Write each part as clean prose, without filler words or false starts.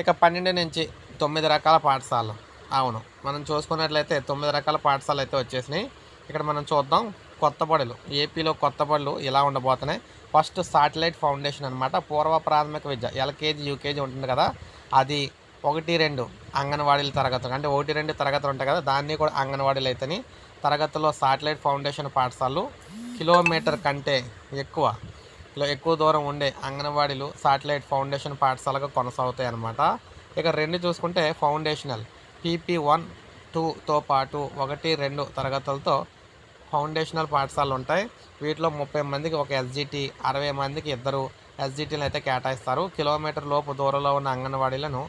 ఇక 12 నుంచి 9 రకాల పాఠశాలలు. అవును. మనం చూసుకున్నట్లయితే 9 రకాల పాఠశాలలు అయితే వచ్చేసినాయి. ఇక్కడ మనం చూద్దాం కొత్త బడులు. ఏపీలో కొత్త బడులు ఇలా ఉండబోతున్నాయి. ఫస్ట్ శాటిలైట్ ఫౌండేషన్ అనమాట. పూర్వ ప్రాథమిక విద్య ఎల్‌కేజీ, యూకేజీ ఉంటుంది కదా! అది 1, 2 అంగన్వాడీల తరగతులు అంటే 1, 2 తరగతులు ఉంటాయి కదా! దాన్ని కూడా అంగన్వాడీలు అయితేని తరగతుల్లో శాటిలైట్ ఫౌండేషన్ పాఠశాలలు కిలోమీటర్ కంటే ఎక్కువ ఎక్కువ దూరం ఉండే అంగన్వాడీలు శాటిలైట్ ఫౌండేషన్ పాఠశాలగా కొనసాగుతాయి అన్నమాట. ఇక 2 చూసుకుంటే ఫౌండేషనల్ PP1, 2తో పాటు 1, 2 తరగతులతో ఫౌండేషనల్ పాఠశాలలు ఉంటాయి. వీటిలో 30 మందికి ఒక ఎస్‌జిటి, 60 మందికి ఇద్దరు ఎస్‌జిటీలను అయితే కేటాయిస్తారు. కిలోమీటర్ లోపు దూరంలో ఉన్న అంగన్వాడీలను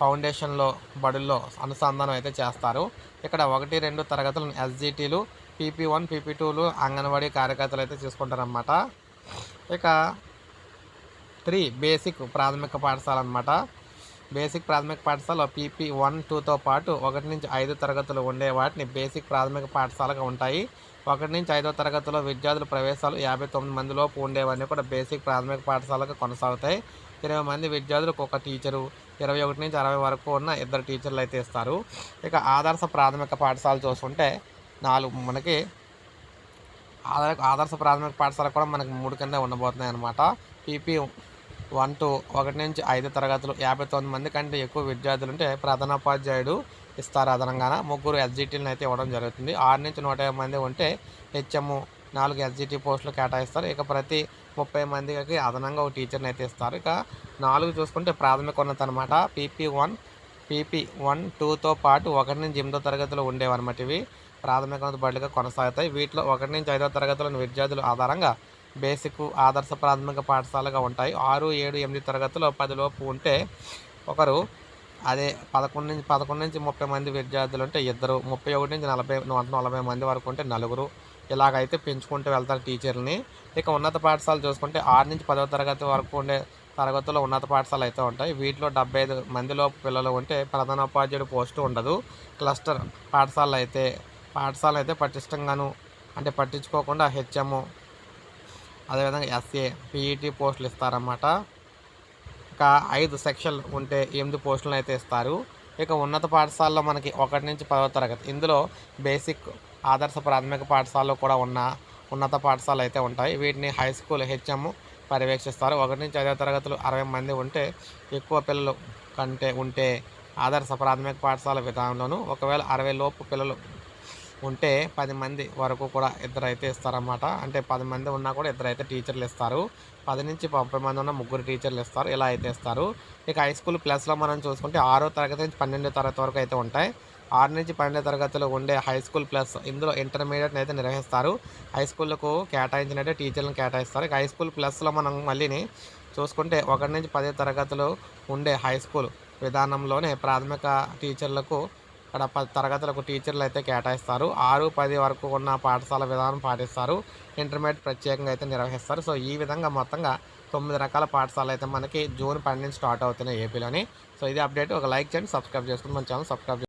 ఫౌండేషన్‌లో బడుల్లో అనుసంధానం అయితే చేస్తారు. ఇక్కడ 1, 2 తరగతులను ఎస్‌జిటీలు, PP1, PP2లు అంగన్వాడీ కార్యకర్తలు అయితే చూసుకుంటారన్నమాట. ఇక 3 బేసిక్ ప్రాథమిక పాఠశాల అనమాట. బేసిక్ ప్రాథమిక పాఠశాల PP1, 2తో పాటు 1-5 తరగతులు ఉండే వాటిని బేసిక్ ప్రాథమిక పాఠశాలగా ఉంటాయి. 1-5వ తరగతిలో విద్యార్థుల ప్రవేశాలు 59 మందిలోపు ఉండేవన్నీ కూడా బేసిక్ ప్రాథమిక పాఠశాలగా కొనసాగుతాయి. 20 మంది విద్యార్థులకు ఒక టీచరు, 21-60 వరకు ఉన్న ఇద్దరు టీచర్లు అయితే ఇస్తారు. ఇక ఆదర్శ ప్రాథమిక పాఠశాల చూసుకుంటే 4 మనకి ఆదర్శ ప్రాథమిక పాఠశాల కూడా మనకి 3 కింద ఉండబోతున్నాయి అన్నమాట. PP1 to 1-5 తరగతులు 59 మంది కంటే ఎక్కువ విద్యార్థులుంటే ప్రధానోపాధ్యాయుడు ఇస్తారు. అదనంగాన ముగ్గురు ఎస్‌జిటీలను అయితే ఇవ్వడం జరుగుతుంది. 6-150 మంది ఉంటే హెచ్ఎం 4 ఎస్‌జిటి పోస్టులు కేటాయిస్తారు. ఇక ప్రతి 30 మందికి అదనంగా ఒక టీచర్ని అయితే ఇస్తారు. ఇక 4 చూసుకుంటే ప్రాథమికోన్నత అనమాట. PP1, 2తో పాటు 1-8 తరగతులు ఉండేవన్నమాట. ఇవి ప్రాథమికోన్నత బడులుగా కొనసాగుతాయి. వీటిలో 1-5 తరగతులను విద్యార్థుల ఆధారంగా బేసిక్, ఆదర్శ ప్రాథమిక పాఠశాలగా ఉంటాయి. 6, 7, 8 తరగతిలో 10 లోపు ఉంటే ఒకరు, అదే 11-30 మంది విద్యార్థులు ఉంటే ఇద్దరు, 31-140 మంది వరకు ఉంటే నలుగురు, ఇలాగైతే పెంచుకుంటూ వెళ్తారు టీచర్లని. ఇక ఉన్నత పాఠశాల చూసుకుంటే 6-10వ తరగతి వరకు ఉండే తరగతుల్లో ఉన్నత పాఠశాలలు అయితే ఉంటాయి. వీటిలో 75 మందిలోపు పిల్లలు ఉంటే ప్రధానోపాధ్యాయుడు పోస్టు ఉండదు. క్లస్టర్ పాఠశాలలు అయితే పటిష్టంగాను అంటే పట్టించుకోకుండా హెచ్ఎం, అదేవిధంగా ఎస్ఏ, పీఈటీ పోస్టులు ఇస్తారన్నమాట. ఇక 5 సెక్షన్లు ఉంటే 8 పోస్టులను అయితే ఇస్తారు. ఇక ఉన్నత పాఠశాలలో మనకి 1-10వ తరగతి, ఇందులో బేసిక్, ఆదర్శ ప్రాథమిక పాఠశాలలో కూడా ఉన్న ఉన్నత పాఠశాలలు అయితే ఉంటాయి. వీటిని హై స్కూల్ హెచ్ఎం పర్యవేక్షిస్తారు. 1-5వ తరగతులు 60 మంది ఉంటే ఎక్కువ పిల్లలు కంటే ఉంటే ఆదర్శ ప్రాథమిక పాఠశాల విధానంలోను, ఒకవేళ 60 లోపు పిల్లలు ఉంటే 10 మంది వరకు కూడా ఇద్దరైతే ఇస్తారన్నమాట. అంటే 10 మంది ఉన్నా కూడా ఇద్దరైతే టీచర్లు ఇస్తారు. 10-30 మంది ఉన్న ముగ్గురు టీచర్లు ఇస్తారు. ఇలా అయితే ఇస్తారు. ఇక హై స్కూల్ ప్లస్‌లో మనం చూసుకుంటే 6వ తరగతి నుంచి 12వ తరగతి వరకు అయితే ఉంటాయి. 6-12 తరగతిలో ఉండే హై స్కూల్ ప్లస్, ఇందులో ఇంటర్మీడియట్‌ని అయితే నిర్వహిస్తారు. హై స్కూల్‌కు కేటాయించినట్టే టీచర్లను కేటాయిస్తారు. ఇక హై స్కూల్ ప్లస్‌లో మనం మళ్ళీని చూసుకుంటే 1-10 తరగతులు ఉండే హై స్కూల్ విధానంలోనే ప్రాథమిక టీచర్లకు ఇక్కడ 10 తరగతులకు టీచర్లు అయితే కేటాయిస్తారు. 6, 10 వరకు ఉన్న పాఠశాల విధానం పాటిస్తారు. ఇంటర్మీడియట్ ప్రత్యేకంగా అయితే నిర్వహిస్తారు. సో ఈ విధంగా మొత్తంగా 9 రకాల పాఠశాలలు అయితే మనకి జూన్ 12 నుంచి స్టార్ట్ అవుతున్నాయి ఏపీలోని. సో ఇది అప్డేట్. ఒక లైక్ చేయండి, సబ్స్క్రైబ్ చేసుకుని మన ఛానల్ సబ్స్క్రైబ్